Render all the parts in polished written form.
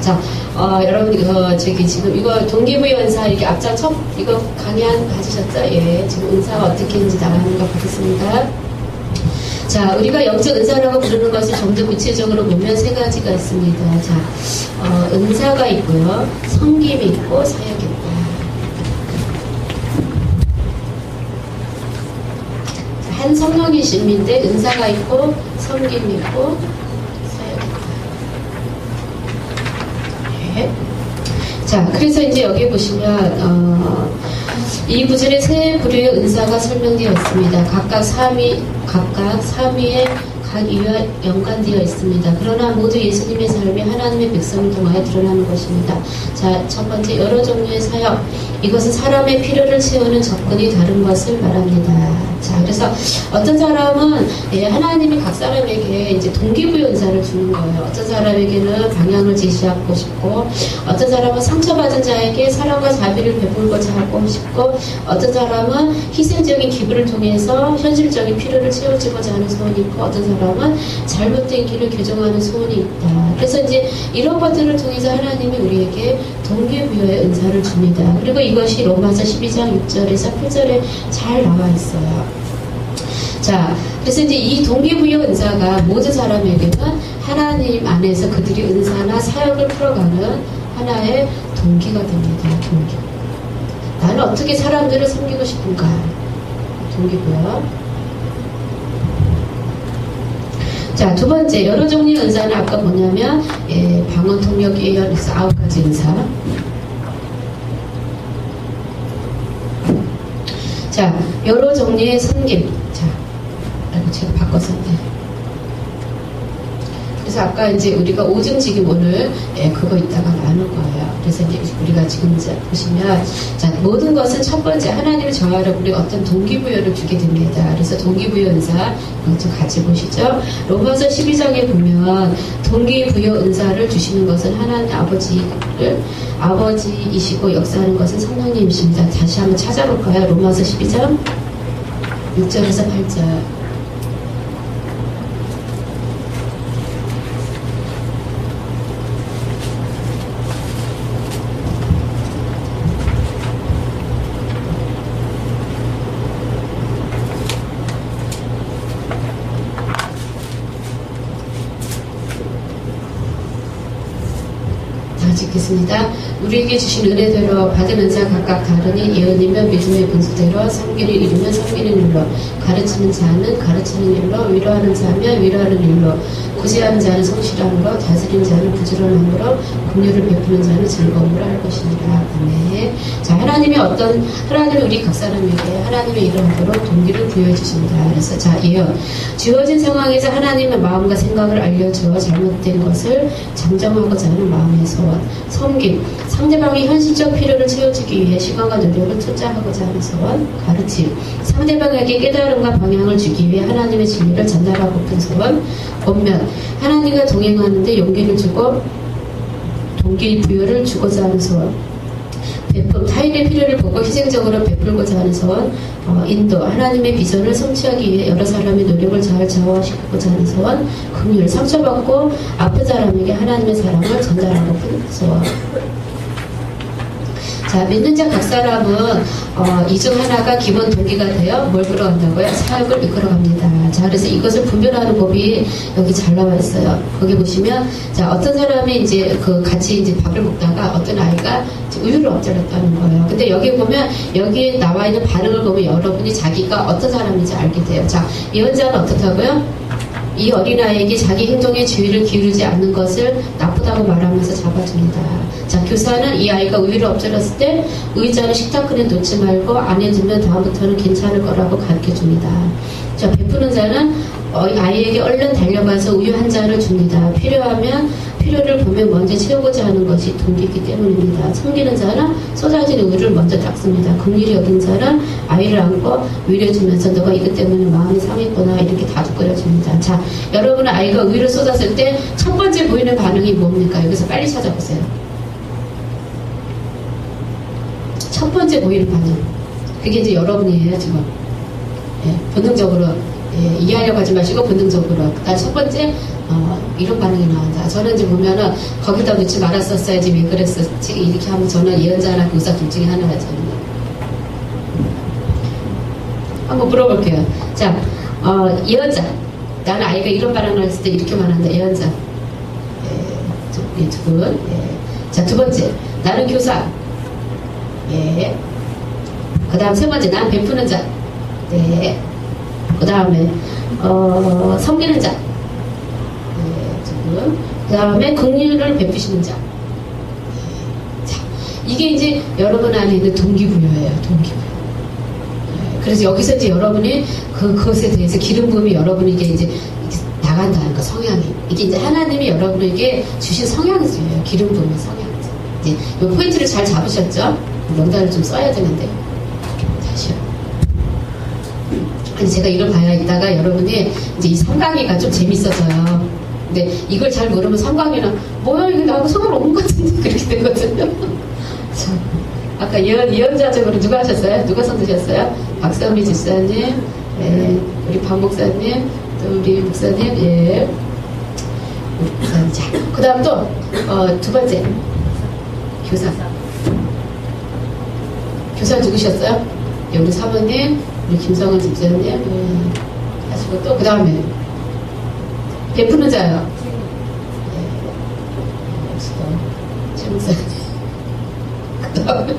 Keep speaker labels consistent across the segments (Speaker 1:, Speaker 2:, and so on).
Speaker 1: 자, 여러분, 지금 이거 동기부여 은사 이렇게 앞장 이거 강의 가지셨죠? 예, 지금 은사가 어떻게 있는지 나가는 거 보겠습니다. 자, 우리가 영적 은사라고 부르는 것을 좀 더 구체적으로 보면 세 가지가 있습니다. 자, 은사가 있고요, 섬김이 있고, 사역이 있고. 한 성령이심인데 은사가 있고, 섬김이 있고, 사역이 있고. 네. 자, 그래서 이제 여기 보시면 이 구절에 세 부류의 은사가 설명되어 있습니다. 각각 3위에 각 이유와 연관되어 있습니다. 그러나 모두 예수님의 삶이 하나님의 백성을 통하여 드러나는 것입니다. 자, 첫 번째, 여러 종류의 사역. 이것은 사람의 필요를 채우는 접근이 다른 것을 말합니다. 자, 그래서 어떤 사람은 하나님이 각 사람에게 이제 동기부여 은사를 주는 거예요. 어떤 사람에게는 방향을 제시하고 싶고, 어떤 사람은 상처받은 자에게 사랑과 자비를 베풀고자 하고 싶고, 어떤 사람은 희생적인 기부를 통해서 현실적인 필요를 채워주고자 하는 소원이 있고, 어떤 사람은 잘못된 길을 교정하는 소원이 있다. 그래서 이제 이런 것들을 통해서 하나님이 우리에게 동기부여의 은사를 줍니다. 그리고 이것이 로마서 12장 6절에서 8절에 잘 나와 있어요. 자, 그래서 이제 이 동기부여 은사가 모든 사람에게는 하나님 안에서 그들이 은사나 사역을 풀어가는 하나의 동기가 됩니다. 동기. 나는 어떻게 사람들을 섬기고 싶은가? 동기부여. 자, 두 번째, 여러 종류의 은사는 아까 뭐냐면, 방언, 통역, 예언, 그래서 9가지 은사. 자, 여러 종류의 섬김. 자, 제가 바꿨었네. 그래서 아까 이제 우리가 오증지김 오늘 그거 이따가 나눌 거예요. 그래서 이제 우리가 지금 이제 보시면, 자, 모든 것은 첫 번째 하나님을 정하려 우리가 어떤 동기부여를 주게 됩니다. 그래서 동기부여 은사 좀 같이 보시죠. 로마서 12장에 보면 동기부여 은사를 주시는 것은 하나님 아버지이시고 역사하는 것은 성령님이십니다. 다시 한번 찾아볼까요? 로마서 12장 6절에서 8절. 읽겠습니다. 우리에게 주신 은혜대로 받은 은사 각각 다르니 예언이면 믿음의 분수대로, 섬기는 일이면 섬기는 일로, 가르치는 자는 가르치는 일로, 위로하는 자면 위로하는 일로, 구제하는 자는 성실함으로, 다스리는 자는 부지런함으로, 긍휼을 베푸는 자는 즐거움으로 할 것이니라. 네. 자, 하나님이 우리 각 사람에게 하나님의 이름으로 동기를 부여해 주십니다. 그래서 자, 예언. 주어진 상황에서 하나님의 마음과 생각을 알려주어 잘못된 것을 정정하고자 하는 마음의 소원. 섬김. 상대방의 현실적 필요를 채워주기 위해 시간과 노력을 투자하고자 하는 소원. 가르침. 상대방에게 깨달음과 방향을 주기 위해 하나님의 진리를 전달하고픈 소원. 권면. 하나님과 동행하는데 용기를 주고 동기 부여를 주고자 하는 소원. 베품, 타인의 필요를 보고 희생적으로 베풀고자 하는 소원. 인도, 하나님의 비전을 성취하기 위해 여러 사람의 노력을 잘 좌우시키고자 하는 소원. 긍휼, 상처받고 아픈 사람에게 하나님의 사랑을 전달하고픈 소원. 자, 믿는 자 각 사람은 이 중 하나가 기본 동기가 되어 뭘 끌어간다고요? 사역을 이끌어갑니다. 자, 그래서 이것을 분별하는 법이 여기 잘 나와 있어요. 거기 보시면, 자, 어떤 사람이 이제 같이 이제 밥을 먹다가 어떤 아이가 우유를 엎드렸다는 거예요. 근데 여기 보면, 여기에 나와 있는 반응을 보면 여러분이 자기가 어떤 사람인지 알게 돼요. 자, 예언자는 어떻다고요? 이 어린아이에게 자기 행동에 주의를 기울이지 않는 것을 나쁘다고 말하면서 잡아줍니다. 자, 교사는 이 아이가 우유를 엎드렸을 때 의자를 식탁근에 놓지 말고 안에 두면 다음부터는 괜찮을 거라고 가르쳐줍니다. 자, 베푸는 자는 아이에게 얼른 달려가서 우유 한 잔을 줍니다. 필요하면 필요를 보면 먼저 채우고자 하는 것이 동기이기 때문입니다. 섬기는 자는 쏟아진 우유를 먼저 닦습니다. 긍휼히 여긴 자는 아이를 안고 위로해주면서 너가 이것 때문에 마음이 상했구나 이렇게 다독거려줍니다. 자, 여러분은 아이가 우유를 쏟았을 때 첫 번째 보이는 반응이 뭡니까? 여기서 빨리 찾아보세요. 첫 번째 보이는 반응. 그게 이제 여러분이에요, 지금. 본능적으로, 이해하려고 하지 마시고, 본능적으로. 그다음 첫 번째, 이런 반응이 나온다. 저는 이제 보면은 거기다 넣지 말았었어야지 왜 그랬었지 이렇게 하면 저는 예언자나 교사 둘 중에 하나가 저는 한번 물어볼게요. 자, 예언자. 나는 아이가 이런 반응을 했을 때 이렇게 말한다. 예언자. 예, 두 분. 예. 자, 두 번째. 나는 교사. 예. 그 다음 세 번째. 나는 베푸는 자. 네. 그 다음에, 섬기는 자. 네, 두 분. 그 다음에 긍휼을 베푸시는 자. 네. 자, 이게 이제 여러분 안에 있는 동기부여예요. 동기부여. 그래서 여기서 이제 여러분이 그것에 대해서 기름 부음이 여러분에게 이제 나간다는 거, 성향이. 이게 이제 하나님이 여러분에게 주신 성향이에요. 기름 부음의 성향. 이제 이 포인트를 잘 잡으셨죠? 명단을 좀 써야 되는데. 다시요. 아니, 제가 이걸 봐야 있다가 여러분이 이제 이 삼강이가 좀 재밌어져요. 근데 이걸 잘 모르면 삼강이는 뭐야, 이거 나하고 상관없는 것 같은데. 그렇게 되거든요. 자. 아까 예언자적으로 누가 하셨어요? 누가 손드셨어요? 박선미 집사님, 예, 우리 박 목사님, 또 우리 목사님, 예. 우리 목사님. 자, 그 다음 또, 두 번째. 교사. 교사 누구셨어요? 예, 우리 사모님, 우리 김성은 집사님, 예. 하시고 또, 그 다음에. 베푸는 자요. 예. 최 목사님. 그 다음에.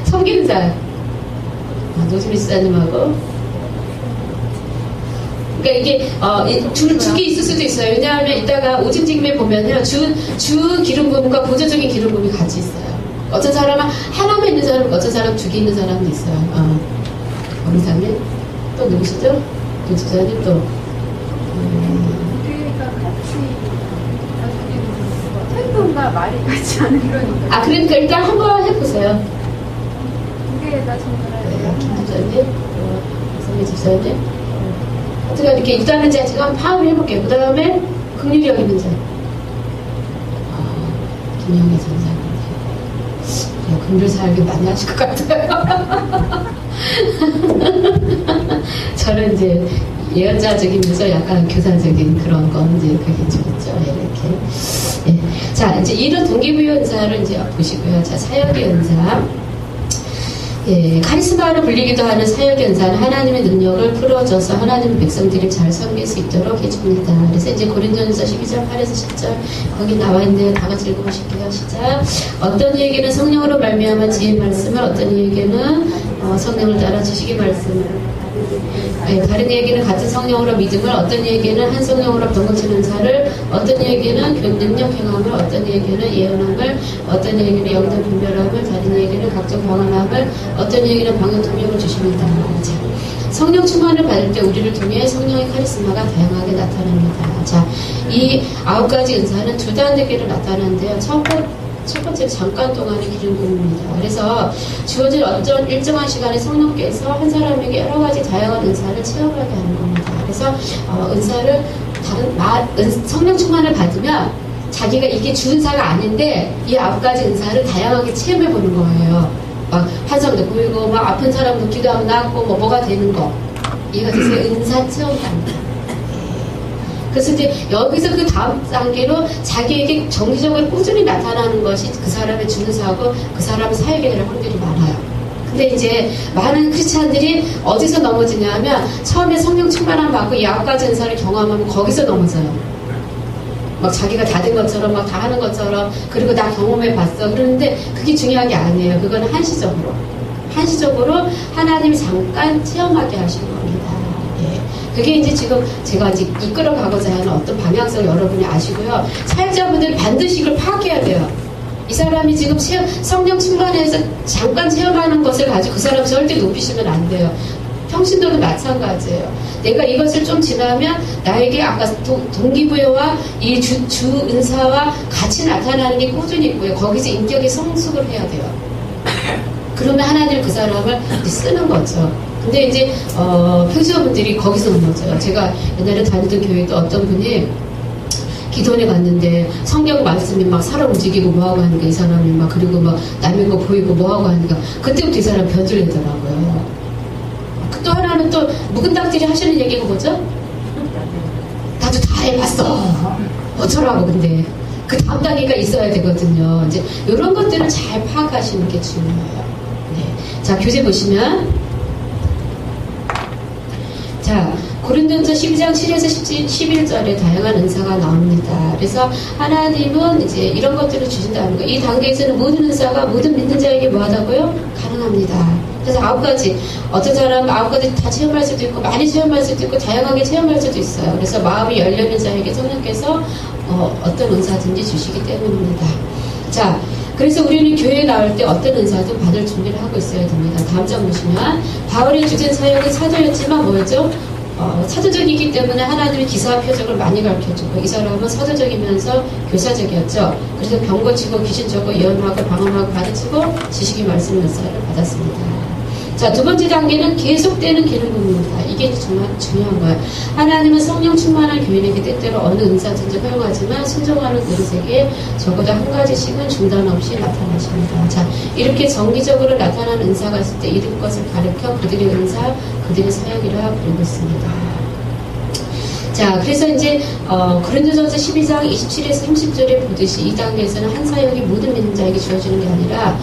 Speaker 1: 섬기는 자. 노지미 수사님하고. 그러니까 이게, 두 개 있을 수도 있어요. 왜냐하면 이따가 오징징에 보면요. 주 기름 부음과 보조적인 기름 부음이 같이 있어요. 어떤 사람은 하나만 있는 사람, 어떤 사람은 두 개 있는 사람도 있어요. 어미사님. 또 누구시죠? 김수사님 또.
Speaker 2: 우리가 같이 행동과 말이 같지 않은 그런.
Speaker 1: 그러니까 일단 한번 해보세요.
Speaker 2: 다 정말.
Speaker 1: 김집사님, 선미 집사님. 어떻게 이렇게 일단은 제가 한번 파악을 해볼게요. 그 다음에 긍휼히 여기는 자. 김영애 전사님. 긍휼 사역이 많이 하실 것 같아요. 저는 이제 예언자적이면서 약간 교사적인 그런 건 이제 그게 좀 있죠. 이렇게. 예. 자, 이제 이런 동기부여 은사를 이제 보시고요. 자, 사역의 은사. 예, 카리스마로 불리기도 하는 사역의 은사는 하나님의 능력을 풀어줘서 하나님의 백성들이 잘 섬길 수 있도록 해줍니다. 그래서 이제 고린도전서 12장 8에서 10절 거기 나와 있는데 다 같이 읽어보실게요. 시작. 어떤 이에게는 성령으로 말미암아 지혜의 말씀을, 어떤 이에게는 성령을 따라 지식의 말씀을, 다른 이에게는 같은 성령으로 믿음을, 어떤 이에게는 한 성령으로 병고치는 은사를, 어떤 이에게는 능력 행함을, 어떤 이에게는 예언함을, 어떤 이에게는 영적 분별함을, 다른 이에게는 각종 방언함을, 어떤 이에게는 방언 통역을 주십니다. 자, 성령 충만을 받을 때 우리를 통해 성령의 카리스마가 다양하게 나타납니다. 자, 이 9가지 은사는 두 단계로 나타나는데요. 첫 번째 잠깐 동안의 기름 부음입니다. 그래서 주어진 어떤 일정한 시간에 성령께서 한 사람에게 여러 가지 다양한 은사를 체험하게 하는 겁니다. 그래서 은사를 성령 충만을 받으면 자기가 이게 주 은사가 아닌데 이 9가지 은사를 다양하게 체험해 보는 거예요. 막 환상도 보이고 막 아픈 사람도 기도하면 낫고 뭐가 되는 거. 이해가 되세요? 은사 체험합니다. 그래서 이제 여기서 그 다음 단계로 자기에게 정기적으로 꾸준히 나타나는 것이 그 사람의 주는 사고 그 사람의 사역에 될 확률이 많아요. 근데 이제 많은 크리스찬들이 어디서 넘어지냐면 처음에 성령 충만함 받고 이 9가지 은사를 경험하면 거기서 넘어져요. 막 자기가 다 된 것처럼 막 다 하는 것처럼 그리고 나 경험해 봤어. 그러는데 그게 중요한 게 아니에요. 그거는 한시적으로 하나님이 잠깐 체험하게 하시는 겁니다. 그게 이제 지금 제가 이제 이끌어가고자 하는 어떤 방향성 여러분이 아시고요. 사역자분들이 반드시 이걸 파악해야 돼요. 이 사람이 지금 성령 충만해서 잠깐 체험하는 것을 가지고 그 사람 절대 높이시면 안 돼요. 평신도도 마찬가지예요. 내가 이것을 좀 지나면 나에게 아까 동기부여와 이 주 은사와 같이 나타나는 게 꾸준히 있고요. 거기서 인격의 성숙을 해야 돼요. 그러면 하나님 그 사람을 쓰는 거죠. 근데 이제 평신도분들이 거기서 넘어져요. 제가 옛날에 다니던 교회도 어떤 분이 기도원에 갔는데 성경 말씀이 막 살아 움직이고 뭐하고 하니까 이 사람이 막 그리고 막 남의 거 보이고 뭐하고 하니까 그때부터 이 사람 변질되더라고요. 또 하나는 또 묵은닥들이 하시는 얘기가 뭐죠? 나도 다 다 해봤어. 어쩌라고 근데. 그 다음 단계가 있어야 되거든요. 이제 이런 것들을 잘 파악하시는 게 중요해요. 네. 자, 교재 보시면. 자, 고린도전서 12장 7에서 11절에 다양한 은사가 나옵니다. 그래서 하나님은 이제 이런 것들을 주신다는 거. 이 단계에서는 모든 은사가 모든 믿는 자에게 뭐하다고요? 가능합니다. 그래서 9가지. 어떤 사람은 9가지 다 체험할 수도 있고, 많이 체험할 수도 있고, 다양하게 체험할 수도 있어요. 그래서 마음이 열려있는 자에게 성령께서 어떤 은사든지 주시기 때문입니다. 자, 그래서 우리는 교회에 나올 때 어떤 은사든 받을 준비를 하고 있어야 됩니다. 다음 장 보시면 바울이 주된 사역은 사도였지만 뭐였죠? 사도적이기 때문에 하나님의 기사와 표적을 많이 가르쳐주고 이 사람은 사도적이면서 교사적이었죠. 그래서 병 고치고 귀신 쫓고 예언하고 방언하고 가르치고 지식의 말씀 은사를 받았습니다. 자, 두 번째 단계는 계속되는 기름 부음입니다. 이게 정말 중요한 거예요. 하나님은 성령 충만한 교인에게 때때로 어느 은사든지 허용하지만 순종하는 그릇에게 적어도 한 가지씩은 중단 없이 나타나십니다. 자, 이렇게 정기적으로 나타나는 은사가 있을 때 이런 것을 가르쳐 그들의 은사, 그들의 사역이라 부르고 있습니다. 자, 그래서 이제 고린도전서 12장 27에서 30절에 보듯이 이 단계에서는 한 사역이 모든 믿는 자에게 주어지는 게 아니라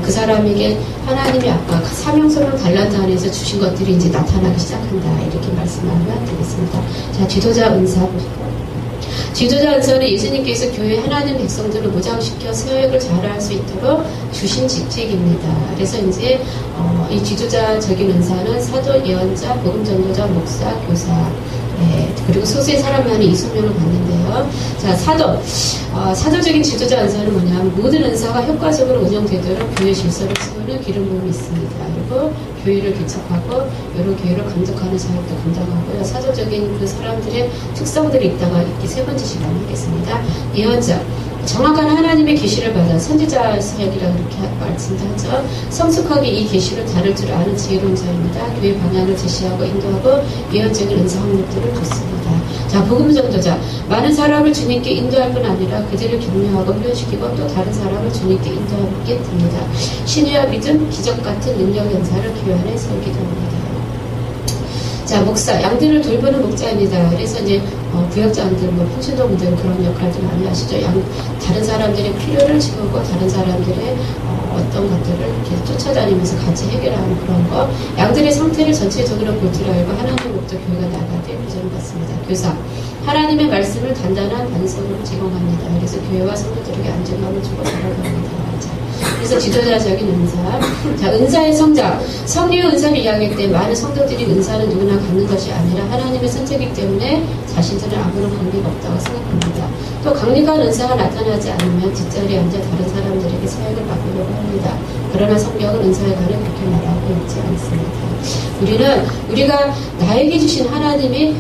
Speaker 1: 그 사람에게 하나님이 아까 사명, 소명, 달란트 안에서 주신 것들이 이제 나타나기 시작한다. 이렇게 말씀하면 되겠습니다. 자, 지도자 은사 보시고. 지도자 은사는 예수님께서 교회 하나님 백성들을 무장시켜 사역을 잘할 수 있도록 주신 직책입니다. 그래서 이제 이 지도자적인 은사는 사도, 예언자, 복음 전도자, 목사, 교사, 네, 그리고 소수의 사람만이 이 소명을 받는데요. 자, 사도적인 지도자 은사는 뭐냐면 모든 은사가 효과적으로 운영되도록 교회 질서를 세우는 기름 부음이 있습니다. 그리고 교회를 개척하고 여러 교회를 감독하는 사역도 감당하고요. 사도적인 그 사람들의 특성들이 있다가 이렇게 세 번째 시간에 하겠습니다. 예언자. 정확한 하나님의 계시를 받아 선지자 사역이라고 이렇게 말씀하죠. 성숙하게 이 계시를 다룰 줄 아는 지혜로운 자입니다. 교회 방향을 제시하고 인도하고 예언적인 은사 확립들을 줬습니다. 자, 복음 전도자. 많은 사람을 주님께 인도할 뿐 아니라 그들을 격려하고 훈련시키고 또 다른 사람을 주님께 인도하게 됩니다. 신의와 믿음, 기적 같은 능력 연사를 교회 안에 세우기도 합니다. 자, 목사, 양들을 돌보는 목자입니다. 그래서 이제 부역자분들, 풍신도분들 그런 역할들 많이 하시죠. 다른 사람들의 필요를 채우고 다른 사람들의 어떤 것들을 이렇게 쫓아다니면서 같이 해결하는 그런 거. 양들의 상태를 전체적으로 볼 줄 알고 하나님으로부터 교회가 나가되 비전을 받습니다. 교사, 하나님의 말씀을 단단한 반석으로 제공합니다. 그래서 교회와 성도들에게 안정감을 주고 살아갑니다. 그래서 지도자적인 은사. 자, 은사의 성장. 성령의 은사를 이야기할 때 많은 성도들이 은사는 누구나 갖는 것이 아니라 하나님의 선택이기 때문에 자신들은 아무런 관계가 없다고 생각합니다. 또 강력한 은사가 나타나지 않으면 뒷자리에 앉아 다른 사람들에게 사역을 맡으려고 합니다. 그러나 성경은 은사에 관해 그렇게 말하고 있지 않습니다. 우리가 나에게 주신 하나님이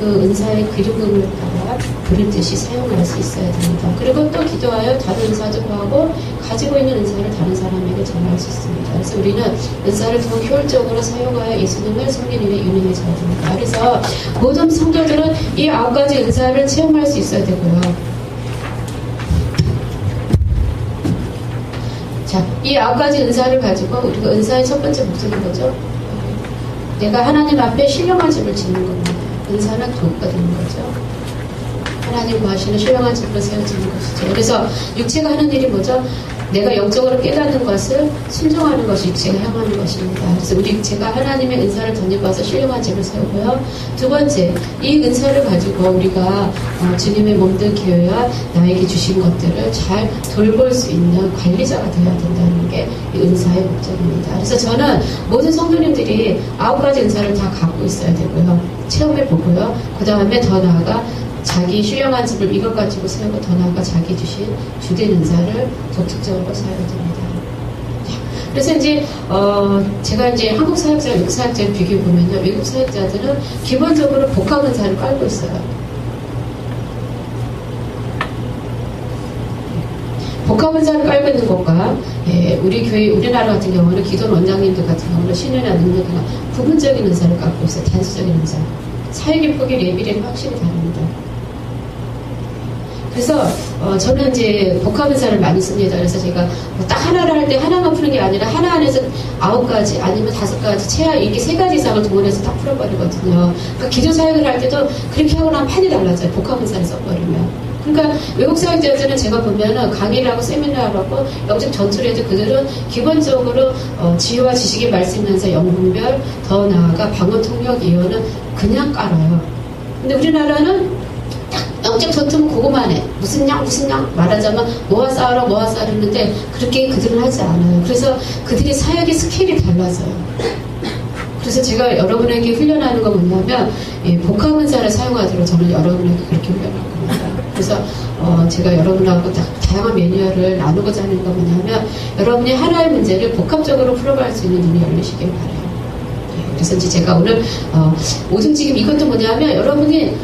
Speaker 1: 그 은사의 기름 부음을 따라 그릇듯이 사용할 수 있어야 됩니다. 그리고 또 기도하여 다른 은사도 구하고 가지고 있는 은사를 다른 사람에게 전할 수 있습니다. 그래서 우리는 은사를 더 효율적으로 사용하여 예수님을 섬기는 일에 유능해져야 됩니다. 그래서 모든 성도들은 이 9가지 은사를 체험할 수 있어야 되고요. 자, 이 9가지 은사를 가지고 우리가 은사의 첫 번째 목적이 뭐죠? 내가 하나님 앞에 신령한 집을 짓는 겁니다. 은사는 도구가 되는 거죠. 하나님 구하시는 신령한 집으로 세워지는 것이죠. 그래서 육체가 하는 일이 뭐죠? 내가 영적으로 깨닫는 것을 순종하는 것이 육체가 향하는 것입니다. 그래서 우리 육체가 하나님의 은사를 덧입어서 신령한 집을 세우고요. 두 번째, 이 은사를 가지고 우리가 주님의 몸된 교회와 나에게 주신 것들을 잘 돌볼 수 있는 관리자가 되어야 된다는 게 이 은사의 목적입니다. 그래서 저는 모든 성도님들이 9가지 은사를 다 갖고 있어야 되고요. 체험해 보고요. 그 다음에 더 나아가 자기 신령한 집을 이것 가지고 세우고 더 나아가 자기 주신 주된 은사를 적극적으로 사용해야 됩니다. 그래서 이제 제가 이제 한국 사역자, 외국 사역자를 비교해 보면요, 외국 사역자들은 기본적으로 복합 은사를 깔고 있어요. 복합 은사를 깔고 있는 것과 우리 교회, 우리나라 같은 경우는 기존 원장님들 같은 경우는 신뢰나 능력이나 부분적인 은사를 갖고 있어요. 단수적인 은사. 사역의 폭이 레벨이 확실히 다릅니다. 그래서 저는 이제 복합은사를 많이 씁니다. 그래서 제가 딱 하나를 할 때 하나만 푸는 게 아니라 하나 안에서 9가지 아니면 5가지 최하 이렇게 3가지 이상을 동원해서 딱 풀어버리거든요. 그러니까 기도 사역을 할 때도 그렇게 하고 나면 판이 달라져요. 복합은사를 써버리면. 그러니까 외국 사역자들은 제가 보면은 강의를 하고 세미나를 하고 영적 전투를 해도 그들은 기본적으로 지혜와 지식의 말씀면서 영분별 더 나아가 방언 통역 예언은 그냥 깔아요. 근데 우리나라는 딱 영적 전투는 그거만 해. 무슨 양 말하자면 뭐와 싸우는데 그렇게 그들은 하지 않아요. 그래서 그들의 사역의 스케일이 달라져요. 그래서 제가 여러분에게 훈련하는 건 뭐냐면 복합은사를 사용하도록 저는 여러분에게 그렇게 훈련할 겁니다. 그래서 제가 여러분하고 다양한 매뉴얼을 나누고자 하는 건 뭐냐면 여러분이 하나의 문제를 복합적으로 풀어갈 수 있는 눈이 열리시길 바라요. 그래서 이제 제가 오늘 오중지금 이것도 뭐냐면 여러분이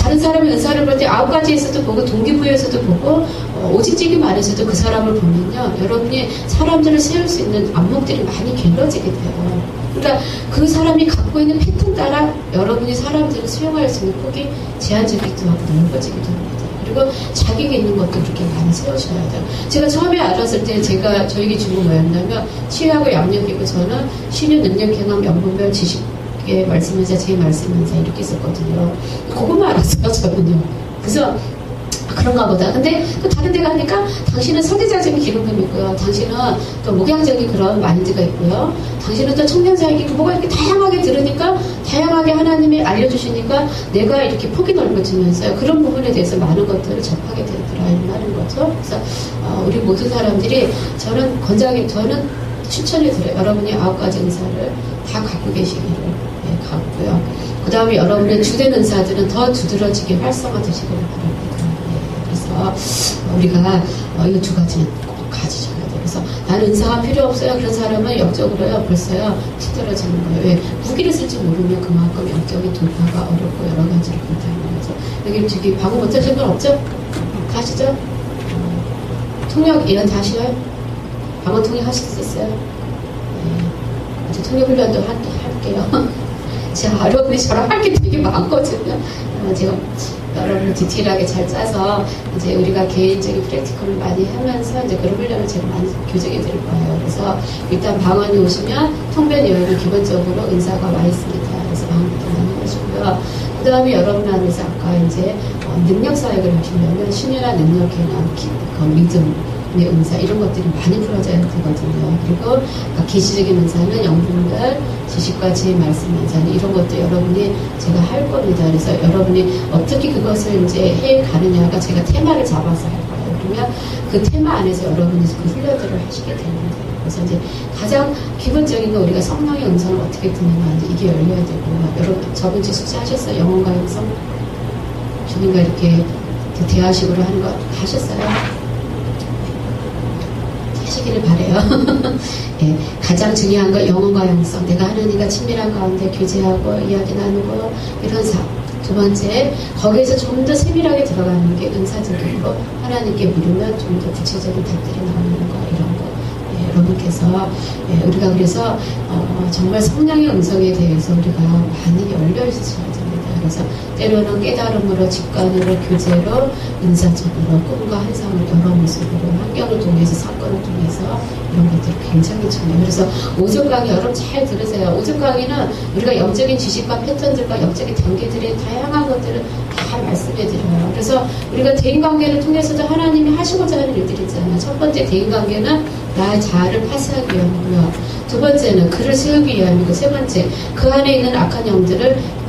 Speaker 1: 다른 사람의 은사를 볼 때 9가지에서도 보고 동기부여에서도 보고 오직지금 안에서도 그 사람을 보면요 여러분이 사람들을 세울 수 있는 안목들이 많이 길러지게 돼요. 그러니까 그 사람이 갖고 있는 패턴 따라 여러분이 사람들을 수용할 수 있는 폭이 제한적이기도 하고 넓어지기도 합니다. 그리고 자격이 있는 것도 그렇게 많이 세우셔야 돼요. 제가 처음에 알았을 때 저에게 준 건 뭐였냐면 치유하고 양육이고 저는 신유 능력 경험 연분별 지식의 말씀면서 제 말씀면서 이렇게 있었거든요. 그것만 알았어요 저는요. 그래서 그런가 보다. 근데 또 다른 데 가니까 당신은 선지자적인 기록감이 있고요. 당신은 또 목양적인 그런 마인드가 있고요. 당신은 또 청년사역이 뭐가 이렇게 다양하게 들으니까 다양하게 하나님이 알려주시니까 내가 이렇게 폭이 넓어지면서요. 그런 부분에 대해서 많은 것들을 접하게 되더라는 거죠. 그래서 우리 모든 사람들이 저는 추천해 드려요. 여러분이 9가지 은사를 다 갖고 계시기를 갖고요. 그 다음에 여러분의 주된 은사들은 더 두드러지게 활성화되시기를 바랍니다. 우리가 이 2가지는 꼭 가지셔야 돼요. 그래서 나는 은사가 필요 없어요. 그런 사람은 영적으로요 벌써요 뒤떨어지는 거예요. 왜? 무기를 쓸 줄 모르면 그만큼 영적인 돌파가 어렵고 여러 가지를 못하는 거죠. 여기 저기 방어 못하신 분 없죠? 가시죠? 통역 예언 다 하셔요? 방어 통역 하실 수 있어요? 네. 이제 통역 훈련도 할게요. 제가 여러분이 저랑 할 게 되게 많거든요. 제가 여러분을 디테일하게 잘 짜서 이제 우리가 개인적인 프랙티컬을 많이 하면서 이제 그런 훈련을 제가 많이 교정해 드릴 거예요. 그래서 일단 방언이 오시면 통변 예언은 기본적으로 은사가 와 있습니다. 그래서 방언부터 많이 하시고요. 그 다음에 여러분 안에서 아까 이제 능력 사역을 하시면은 신유나 능력 개념, 믿음의 은사 이런 것들이 많이 풀어져야 되거든요. 그리고 계시적인 은사는 영분별 지식과 제 말씀 은사는 이런 것도 여러분이 제가 할 겁니다. 그래서 여러분이 어떻게 그것을 이제 해 가느냐가 제가 테마를 잡아서 할 거예요. 그러면 그 테마 안에서 여러분이 그 훈련들을 하시게 되는 거예요. 그래서 이제 가장 기본적인 건 우리가 성령의 음성을 어떻게 듣느냐 이게 열려야 되고 여러분 저번 주에 숙제하셨어요? 영혼과 영성? 주님과 이렇게 대화식으로 하는 거 하셨어요? 하시기를 바래요. 예, 가장 중요한 건 영혼과 영성. 내가 하나님과 친밀한 가운데 교제하고 이야기 나누고 이런 삶. 2번째, 거기에서 좀 더 세밀하게 들어가는 게 은사적이고 하나님께 물으면 좀 더 구체적인 답들이 나오는 거 이런 거. 예, 여러분께서 우리가 그래서 정말 성령의 음성에 대해서 우리가 많이 열려 있어야 됩니다. 그래서 때로는 깨달음으로, 직관으로, 교제로, 은사적으로, 꿈과 환상을 여러 모습으로, 환경을 통해서, 사건을 통해서 이런 것들이 굉장히 중요해요. 그래서 오전 강의 여러분 잘 들으세요. 오전 강의는 우리가 영적인 지식과 패턴들과 영적인 단계들의 다양한 것들을 다 말씀해드려요. 그래서 우리가 대인관계를 통해서도 하나님이 하시고자 하는 일들이 있잖아요. 첫 번째 대인관계는 나의 자아를 파쇄하기 위함이고요. 2번째는 그를 세우기 위함이고, 3번째 그 안에 있는 악한 영들을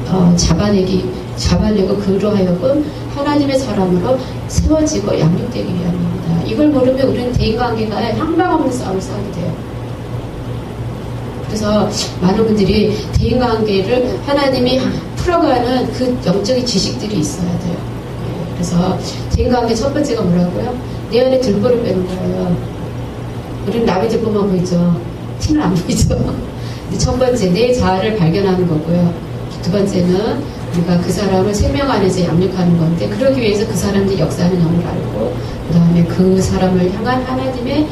Speaker 1: 잡아내고 그로 하여금 하나님의 사람으로 세워지고 양육되기 위함입니다. 이걸 모르면 우리는 대인관계가 향방 없는 싸움을 싸우게 돼요. 그래서 많은 분들이 대인관계를 하나님이 풀어가는 그 영적인 지식들이 있어야 돼요. 그래서 대인관계 첫 번째가 뭐라고요? 내 안에 들보를 빼는 거예요. 우리는 남의 들보만 보이죠. 티는 안 보이죠. 첫 번째 내 자아를 발견하는 거고요. 2번째는 우리가 그 사람을 생명 안에서 양육하는 건데, 그러기 위해서 그 사람들이 역사하는 영을 알고, 그 다음에 그 사람을 향한 하나님의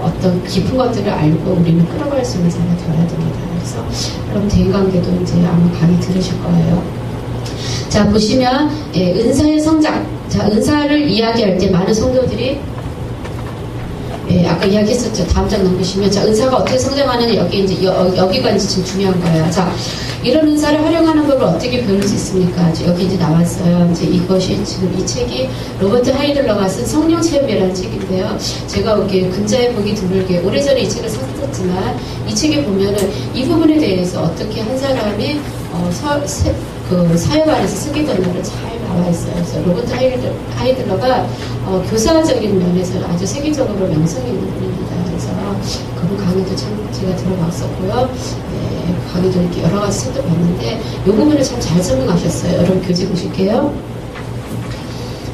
Speaker 1: 어떤 깊은 것들을 알고 우리는 끌어갈 수 있는 사람이 되어야 됩니다. 그래서 그럼 대인관계도 이제 아마 강의 들으실 거예요. 자, 보시면 은사의 성장. 자, 은사를 이야기할 때 많은 성도들이 예, 아까 이야기했었죠. 다음 장 넘기시면 자, 은사가 어떻게 성장하느냐 여기 이제 여기가 이제 지금 중요한 거예요. 자, 이런 은사를 활용하는 법을 어떻게 배울 수 있습니까? 여기 이제 나왔어요. 이제 이것이 지금 이 책이 로버트 하이들러가 쓴 성령 체험이라는 책인데요. 제가 이렇게 근자에 보기 드물게 오래전에 이 책을 샀었지만 이 책에 보면은 이 부분에 대해서 어떻게 한 사람이 그 사역 안에서 쓰게 되는지를 잘 나와 있어요. 그래서 로버트 하이들러가 교사적인 면에서 아주 세계적으로 명성이 있는 분입니다. 그래서 그분 강의도 참 제가 들어봤었고요. 네, 강의도 이렇게 여러 가지 책도 봤는데 이 부분을 참 잘 설명하셨어요. 여러분 교재 보실게요.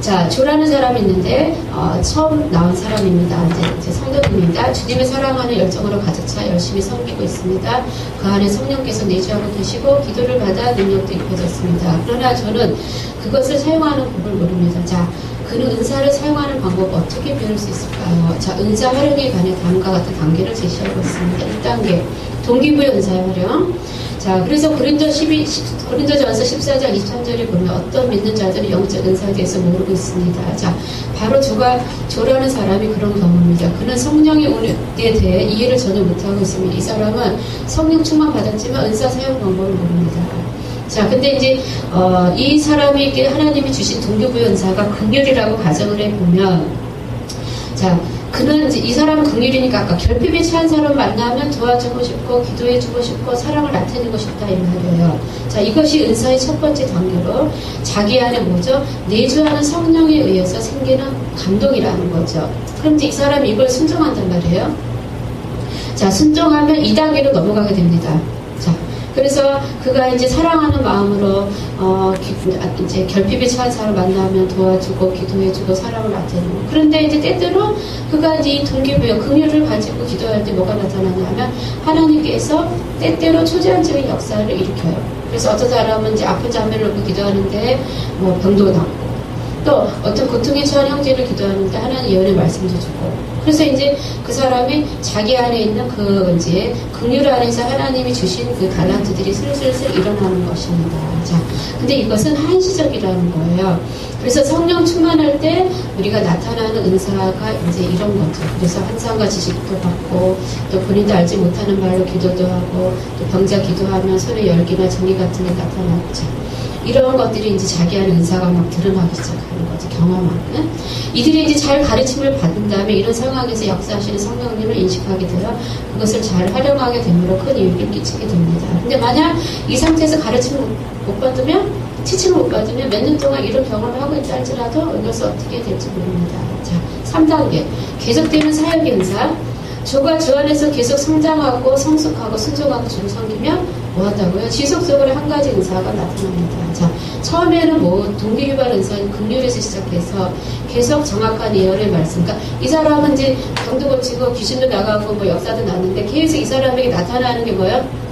Speaker 1: 자, 조라는 사람이 있는데 처음 나온 사람입니다. 이제 성도입니다. 주님을 사랑하는 열정으로 가득 차 열심히 섬기고 있습니다. 그 안에 성령께서 내주하고 계시고 기도를 받아 능력도 입혀졌습니다. 그러나 저는 그것을 사용하는 법을 모릅니다. 자, 그는 은사를 사용하는 방법 어떻게 배울 수 있을까요? 자, 은사 활용에 관해 다음과 같은 단계를 제시하고 있습니다. 1단계, 동기부여 은사의 활용. 자, 그래서 고린도전서 14장 23절에 보면 어떤 믿는 자들이 영적 은사에 대해서 모르고 있습니다. 자, 바로 조라는 사람이 그런 경우입니다. 그는 성령의 운에 대해 이해를 전혀 못하고 있습니다. 이 사람은 성령 충만 받았지만 은사 사용 방법을 모릅니다. 자, 근데 이제 이 사람에게 하나님이 주신 동기부여 은사가 긍휼이라고 가정을 해보면, 자, 그는 이제 이 사람은 긍휼이니까 아까 결핍에 처한 사람 만나면 도와주고 싶고 기도해주고 싶고 사랑을 나타내고 싶다 이 말이에요. 자, 이것이 은사의 첫 번째 단계로 자기 안에 뭐죠? 내주하는 성령에 의해서 생기는 감동이라는 거죠. 그럼 이제 이 사람이 이걸 순종한단 말이에요. 자, 순종하면 2단계로 넘어가게 됩니다. 자, 그래서 그가 이제 사랑하는 마음으로 이제 결핍에 처한 사람을 만나면 도와주고 기도해주고 사랑을 나타내고, 그런데 이제 때때로 그가 이제 이 동기부여 긍휼을 가지고 기도할 때 뭐가 나타나냐면 하나님께서 때때로 초제한적인 역사를 일으켜요. 그래서 어떤 사람은 이제 아픈 자매를 놓고 기도하는데 뭐 병도 낫고, 또 어떤 고통에 처한 형제를 기도하는데 하나님 예언의 말씀도 주고, 그래서 이제 그 사람이 자기 안에 있는 그 이제 긍휼 안에서 하나님이 주신 그 달란트들이 슬슬슬 일어나는 것입니다. 자, 근데 이것은 한시적이라는 거예요. 그래서 성령 충만할 때 우리가 나타나는 은사가 이제 이런 거죠. 그래서 환상과 지식도 받고, 또 본인도 알지 못하는 말로 기도도 하고, 또 병자 기도하면 손에 열기나 정의 같은 게 나타나고, 자, 이런 것들이 이제 자기 안에 은사가 막 드러나기 시작하는 거죠. 경험하는. 이들이 이제 잘 가르침을 받은 다음에 이런 상황에서 역사하시는 성령님을 인식하게 되어 그것을 잘 활용하게 되므로 큰 유익을 끼치게 됩니다. 근데 만약 이 상태에서 가르침을 못 받으면, 티칭을 못 받으면 몇 년 동안 이런 경험을 하고 있다 할지라도 이것을 어떻게 될지 모릅니다. 자, 3단계. 계속되는 사역의 은사. 조가 주 안에서 계속 성장하고 성숙하고 순종하고 주를 섬기면 뭐 한다고요? 지속적으로 한 가지 은사가 나타납니다. 자, 처음에는 뭐 동기유발 은사는 긍휼에서 시작해서 계속 정확한 예언의 말씀. 그러니까 이 사람은 이제 병도 고치고 귀신도 나가고 뭐 역사도 났는데 계속 이 사람에게 나타나는 게 뭐예요?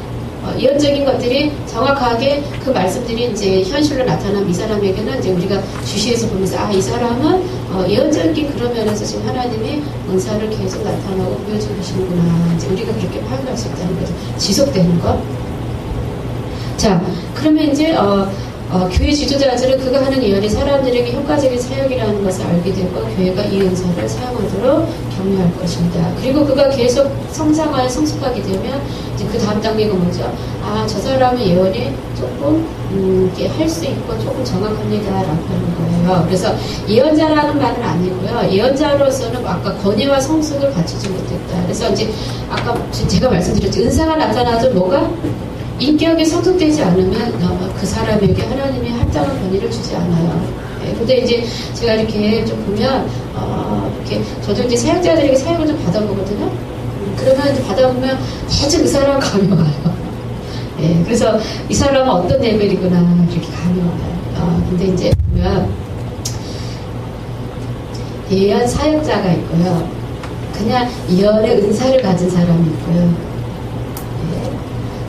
Speaker 1: 예언적인 것들이 정확하게 그 말씀들이 이제 현실로 나타나면 이 사람에게는 이제 우리가 주시에서 보면서 이 사람은 예언적인 그런 면에서 지금 하나님이 은사를 계속 나타나고 보여주고 계시는구나. 이제 우리가 그렇게 파악할 수 있다는 거죠. 지속되는 것. 자, 그러면 이제 교회 지도자들은 그가 하는 예언이 사람들에게 효과적인 사역이라는 것을 알게 되고 교회가 이 은사를 사용하도록 격려할 것입니다. 그리고 그가 계속 성장하여 성숙하게 되면 이제 그 다음 단계가 뭐죠? 저 사람의 예언이 조금 할 수 있고 조금 정확합니다라고 하는 거예요. 그래서 예언자라는 말은 아니고요. 예언자로서는 아까 권위와 성숙을 갖추지 못했다. 그래서 이제 아까 제가 말씀드렸죠. 은사가 나타나도 뭐가 인격이 성숙되지 않으면 그 사람에게 하나님이 합당한 권위를 주지 않아요. 네, 근데 이제 제가 이렇게 좀 보면 이렇게 저도 이제 사역자들에게 사역을 좀 받아보거든요. 그러면 이제 받아보면 대체 그 사람 감이 와요. 네, 그래서 이 사람은 어떤 레벨이구나 이렇게 감이 와요. 근데 이제 보면 예언 사역자가 있고요. 그냥 예언의 은사를 가진 사람이 있고요.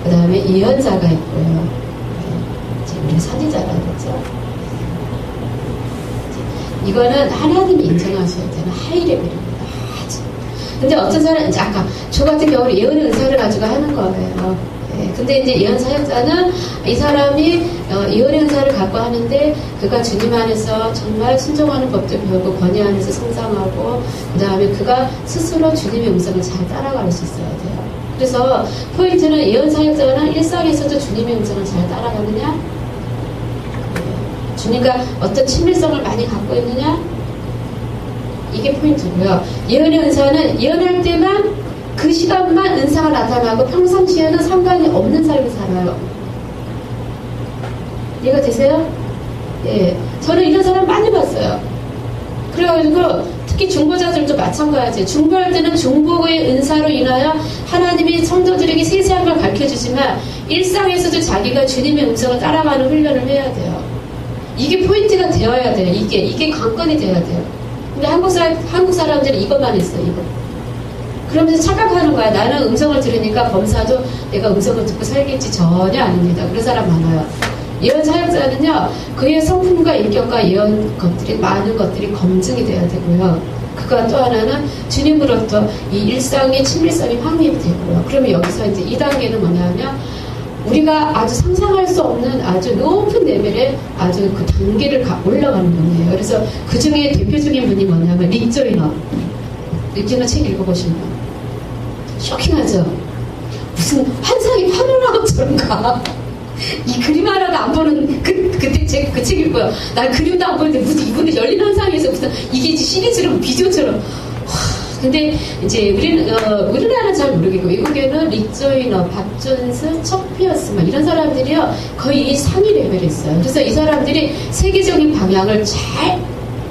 Speaker 1: 그 다음에 예언자가 있고요. 지금 우리 선지자라고 그러죠. 이거는 하나님이 인정하셔야 되는 하이 레벨입니다. 아주. 근데 어떤 사람은 이제 아까 저 같은 경우는 예언의 은사를 가지고 하는 거예요. 근데 이제 예언 사역자는 이 사람이 예언의 은사를 갖고 하는데 그가 주님 안에서 정말 순종하는 법도 배우고 권위 안에서 성장하고 그 다음에 그가 스스로 주님의 음성을 잘 따라갈 수 있어야 돼요. 그래서 포인트는 예언 사역자는 일상에서도 주님의 음성을 잘 따라가느냐, 주님과 어떤 친밀성을 많이 갖고 있느냐, 이게 포인트고요. 예언의 은사는 예언할 때만 그 시간만 은사가 나타나고 평상시에는 상관이 없는 삶을 살아요. 이해가 되세요? 예. 저는 이런 사람 많이 봤어요. 그래가지고 특히 중보자들도 마찬가지예요. 중보할 때는 중보의 은사로 인하여 하나님이 성도들에게 세세한 걸 가르쳐주지만 일상에서도 자기가 주님의 음성을 따라가는 훈련을 해야 돼요. 이게 포인트가 되어야 돼요. 이게 관건이 돼야 돼요. 근데 한국 사람들은 이것만 했어요. 이거. 그러면서 착각하는 거야. 나는 음성을 들으니까 범사도 내가 음성을 듣고 살겠지. 전혀 아닙니다. 그런 사람 많아요. 예언 사역자는요, 그의 성품과 인격과 예언 것들이, 많은 것들이 검증이 돼야 되고요. 그가 또 하나는 주님으로부터 이 일상의 친밀성이 확립이 되고요. 그러면 여기서 이제 2단계는 뭐냐면, 우리가 아주 상상할 수 없는 아주 높은 레벨에 아주 그 단계를 올라가는 분이에요. 그래서 그 중에 대표적인 분이 뭐냐면, 릭 조이너. 릭 조이너 책 읽어보시면 쇼킹하죠? 무슨 환상이 파노라마 것처럼 가. 이 그림 하나도 안 보는, 그때 제가 그 책 읽고요. 난 그림도 안 보는데 무슨 이분들 열린 환상에서 무슨 이게 시리즈로 비디오처럼. 근데 이제 우리나라는 잘 모르겠고, 외국에는 릭 조이너, 박 존스, 척 피어스, 막 이런 사람들이요. 거의 이 상위 레벨에 있어요. 그래서 이 사람들이 세계적인 방향을 잘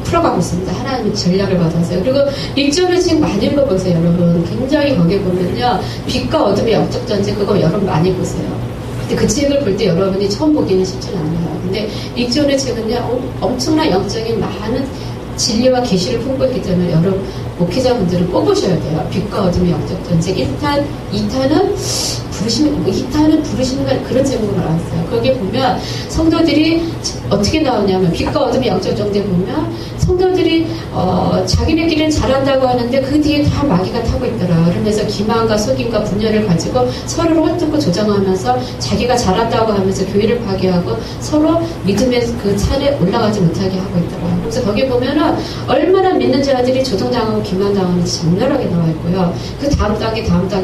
Speaker 1: 풀어가고 있습니다. 하나님의 전략을 받아서요. 그리고 릭 조이너 책 많이 읽어보세요, 여러분. 굉장히 거기에 보면요. 빛과 어둠의 영적 전쟁, 그거 여러분 많이 보세요. 근데 그 책을 볼 때 여러분이 처음 보기는 쉽지는 않아요. 근데 릭 조이너 책은요, 엄청난 영적인 많은 진리와 계시를 풍부했기 때문에 여러분 목회자분들은 꼭 보셔야 돼요. 빛과 어둠의 영적 전쟁 1탄, 2탄은 부르시는 그런 제목으로 나왔어요. 거기에 보면 성도들이 어떻게 나오냐면, 빛과 어둠의 영적 전쟁 보면 성도들이 자기네끼리는 잘한다고 하는데 그 뒤에 다 마귀가 타고 있더라. 그러면서 기만과 속임과 분열을 가지고 서로를 헛듣고 조장하면서 자기가 잘한다고 하면서 교회를 파괴하고 서로 믿음의 그 산에 올라가지 못하게 하고 있더라. 그래서 거기 보면은 얼마나 믿는 자들이 조종당하고 기만당하는지 장렬하게 나와 있고요. 그 다음 단계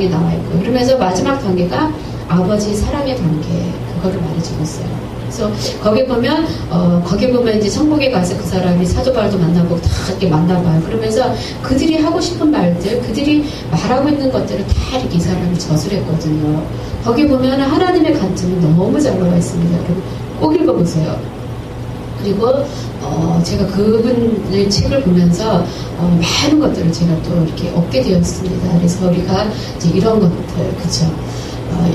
Speaker 1: 나와 있고요. 그러면서 마지막 단계가 아버지 사랑의 단계, 그거를 말해주고 있어요. 그래서 거기 보면 이제 천국에 가서 그 사람이 사도 바울도 만나고 다 이렇게 만나봐요. 그러면서 그들이 하고 싶은 말들, 그들이 말하고 있는 것들을 다 이렇게 이 사람이 저술했거든요. 거기 보면 하나님의 관점이 너무 잘 나와 있습니다. 여러분 꼭 읽어보세요. 그리고 제가 그분의 책을 보면서 많은 것들을 제가 또 이렇게 얻게 되었습니다. 그래서 우리가 이제 이런 것들, 그쵸?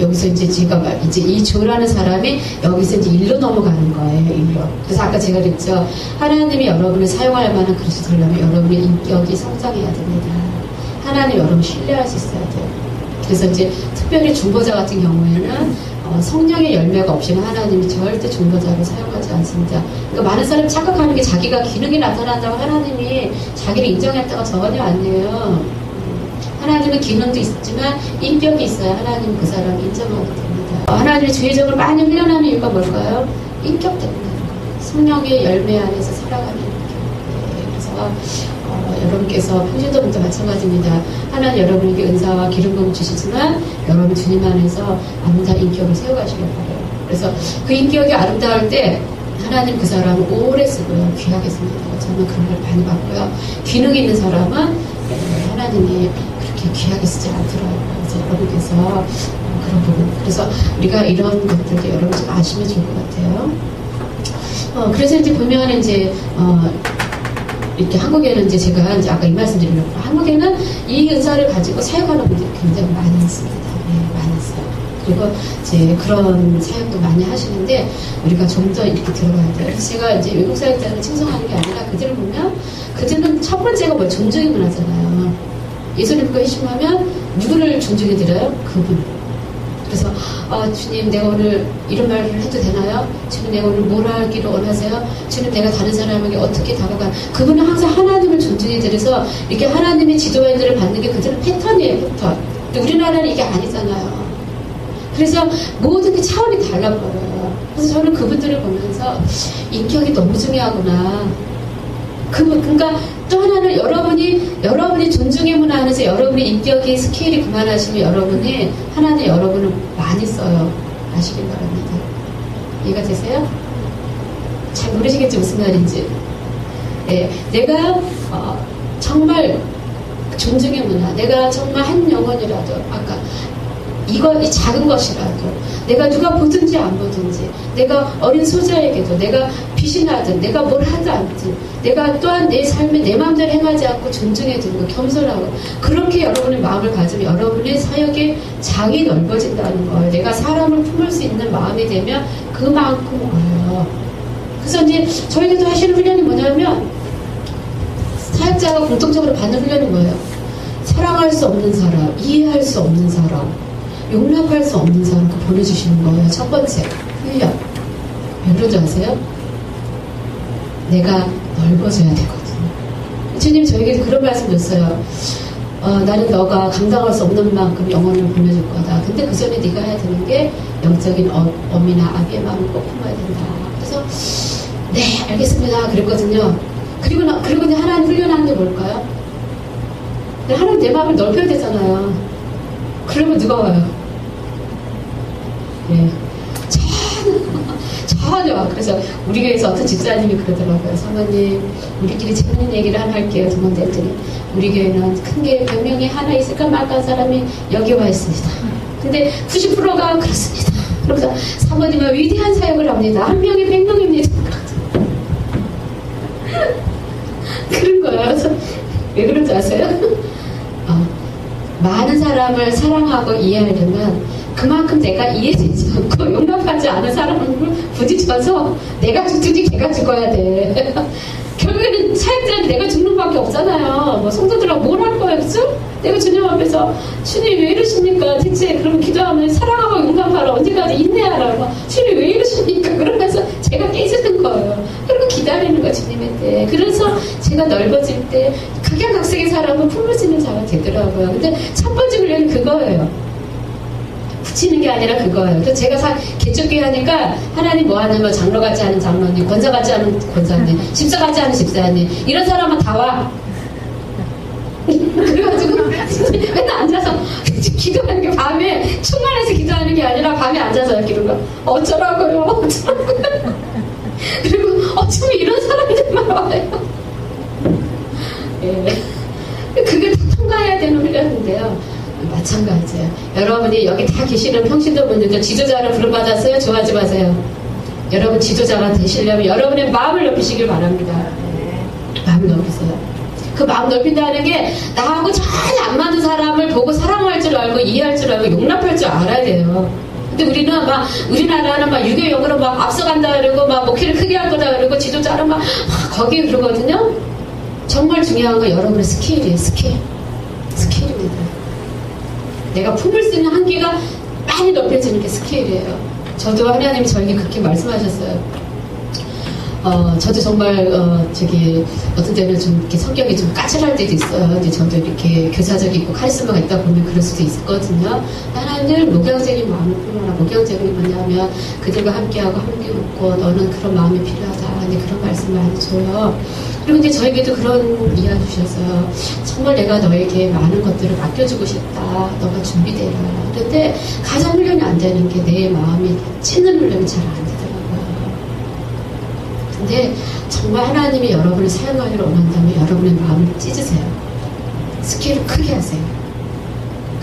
Speaker 1: 여기서 이제 제가 이제 이 조라는 사람이 여기서 이제 일로 넘어가는 거예요, 일로. 그래서 아까 제가 그랬죠. 하나님이 여러분을 사용할 만한 그릇이 되려면 여러분의 인격이 성장해야 됩니다. 하나님 여러분 신뢰할 수 있어야 돼요. 그래서 이제 특별히 중보자 같은 경우에는 성령의 열매가 없이는 하나님이 절대 중보자를 사용하지 않습니다. 그러니까 많은 사람이 착각하는 게 자기가 기능이 나타난다고 하나님이 자기를 인정했다가 전혀 아니에요. 하나님은 기능도 있지만 인격이 있어야 하나님 그 사람을 인정하게 됩니다. 하나님의 주의적으로 많이 훈련하는 이유가 뭘까요? 인격 때문에. 성령의 열매 안에서 살아가는 인격. 그래서 여러분께서 평신도분도 마찬가지입니다. 하나님 여러분에게 은사와 기름 부음 주시지만 여러분 주님 안에서 아름다운 인격을 세워가시길 바라요. 그래서 그 인격이 아름다울 때 하나님 그 사람을 오래 쓰고요. 귀하게 씁니다. 저는 그런 걸 많이 봤고요. 기능 있는 사람은 하나님이 그렇게 귀하게 쓰지 않더라고요. 그래서 여러분께서 그런 부분. 그래서 우리가 이런 것들도 여러분 좀 아시면 좋을 것 같아요. 그래서 이제 보면 이제 이렇게 한국에는 이제 제가 이제 아까 이 말씀 드리려고 한국에는 이 은사를 가지고 사역하는 분들이 굉장히 많이 있습니다. 네, 많이 있어요. 그리고 이제 그런 사역도 많이 하시는데 우리가 좀 더 이렇게 들어가야 돼요. 그래서 제가 이제 외국 사역자를 칭송하는 게 아니라 그들을 보면 그들은 첫 번째가 뭐 존중이 문화잖아요. 예수님과 회심하면 누구를 존중해 드려요? 그분. 그래서 주님 내가 오늘 이런 말을 해도 되나요? 주님 내가 오늘 뭘 하기를 원하세요? 주님 내가 다른 사람에게 어떻게 다가가? 그분은 항상 하나님을 존중해 드려서 이렇게 하나님의 지도인들을 받는 게 그들은 패턴이에요. 패턴. 근데 우리나라는 이게 아니잖아요. 그래서 모든 게 차원이 달라버려요. 그래서 저는 그분들을 보면서 인격이 너무 중요하구나. 그러니까 또 하나는 여러분이 존중의 문화 안에서 여러분의 인격이 스케일이 그만하시면 여러분이 하나님 여러분을 많이 써요. 아시길 바랍니다. 이해가 되세요? 잘 모르시겠지 무슨 말인지. 예, 내가 정말 존중의 문화, 내가 정말 한 영혼이라도 아까 이 작은 것이라도 내가 누가 보든지 안 보든지 내가 어린 소자에게도 내가 빛이 나든 내가 뭘 하든 않든 내가 또한 내 삶에 내 마음대로 행하지 않고 존중해주는 거 겸손하고 그렇게 여러분의 마음을 가지면 여러분의 사역의 장이 넓어진다는 거예요. 내가 사람을 품을 수 있는 마음이 되면 그만큼 어려요. 그래서 이제 저희들도 하시는 훈련이 뭐냐면 사역자가 공통적으로 받는 훈련이 뭐예요? 사랑할 수 없는 사람, 이해할 수 없는 사람, 용납할 수 없는 사람 보내주시는 거예요. 첫 번째 훈련. 왜 그런 줄 아세요? 내가 넓어져야 되거든요. 주님 저에게 그런 말씀 줬어요. 나는 너가 감당할 수 없는 만큼 영혼을 보내줄 거다. 근데 그 전에 네가 해야 되는 게 영적인 어미나 아비의 마음을 꼭 품어야 된다. 그래서 네 알겠습니다. 그랬거든요. 그리고 이제 하나님 훈련하는 게 뭘까요? 하나님 내 마음을 넓혀야 되잖아요. 그러면 누가 와요? 예. 전혀. 그래서 우리 교회에서 어떤 집사님이 그러더라고요. 사모님, 우리끼리 재밌는 얘기를 하나 할게요. 두 번째 했더니, 우리 교회는 큰 게 100명이 하나 있을까 말까 한 사람이 여기 와 있습니다. 근데 90%가 그렇습니다. 그러면서 사모님은 위대한 사역을 합니다. 한 명이 100명입니다. 그런 거예요. 그래서 왜 그런지 아세요? 많은 사람을 사랑하고 이해하려면 그만큼 내가 이해되지 않고 용납하지 않은 사람을 부딪혀서 내가 죽든지 걔가 죽어야 돼. 결국에는 사역자는 내가 죽는 밖에 없잖아요. 뭐 성도들하고 뭘 할 거예요, 그죠? 내가 주님 앞에서 주님 왜 이러십니까? 대체 그러면 기도하면 사랑하고 용납하라. 언제까지 인내하라. 주님 왜 이러십니까? 그러면서 제가 깨지는 거예요. 그리고 기다리는 거예요, 주님한테. 그래서 제가 넓어질 때 각양각색의 사람은 품어지는 자가 되더라고요. 근데 첫 번째 훈련이 그거예요. 붙이는 게 아니라 그거예요. 그래서 제가 개척교회 하니까 하나님 뭐 하냐면 장로 같지 않은 장로님, 권사 같지 않은 권사님, 집사 같지 않은 집사님 이런 사람은 다 와. 그래가지고 맨날 앉아서 기도하는 게 밤에 충만해서 기도하는 게 아니라 밤에 앉아서 기도가 어쩌라고요. 그리고 어쩌면 이런 사람들만 와요. 예. 그게 다 통과해야 되는 훈련인데요. 마찬가지예요. 여러분이 여기 다 계시는 평신도분들도 지도자를 부름받았어요? 좋아하지 마세요. 여러분 지도자가 되시려면 여러분의 마음을 넓히시길 바랍니다. 마음을 넓히세요. 그 마음 넓힌다는 게 나하고 전혀 안 맞는 사람을 보고 사랑할 줄 알고 이해할 줄 알고 용납할 줄 알아야 돼요. 근데 우리나라는 막 유교용으로 막 앞서간다 그러고 막 목회를 크게 할 거다 그러고 지도자는 막 거기에 그러거든요. 정말 중요한 건 여러분의 스케일이에요. 스케일입니다. 내가 품을 수 있는 한계가 많이 넓혀지는 게 스케일이에요. 저도 하나님이 저에게 그렇게 말씀하셨어요. 저도 정말 어떤 때는 좀 이렇게 성격이 좀 까칠할 때도 있어요. 이제 저도 이렇게 교사적이고 카리스마가 있다 보면 그럴 수도 있거든요. 하나님 목양적인 마음을 품어라. 목양적인 뭐냐면 그들과 함께하고 함께 웃고 너는 그런 마음이 필요하다. 근데 그런 말씀 많이 줘요. 그리고 이제 저에게도 그런 이야기 주셨어요. 정말 내가 너에게 많은 것들을 맡겨주고 싶다. 너가 준비되라. 그런데 가장 훈련이 안 되는 게 내 마음이 찢는 훈련이 잘 안 되더라고요. 근데 정말 하나님이 여러분을 사용하기를 원한다면 여러분의 마음을 찢으세요. 스케일을 크게 하세요.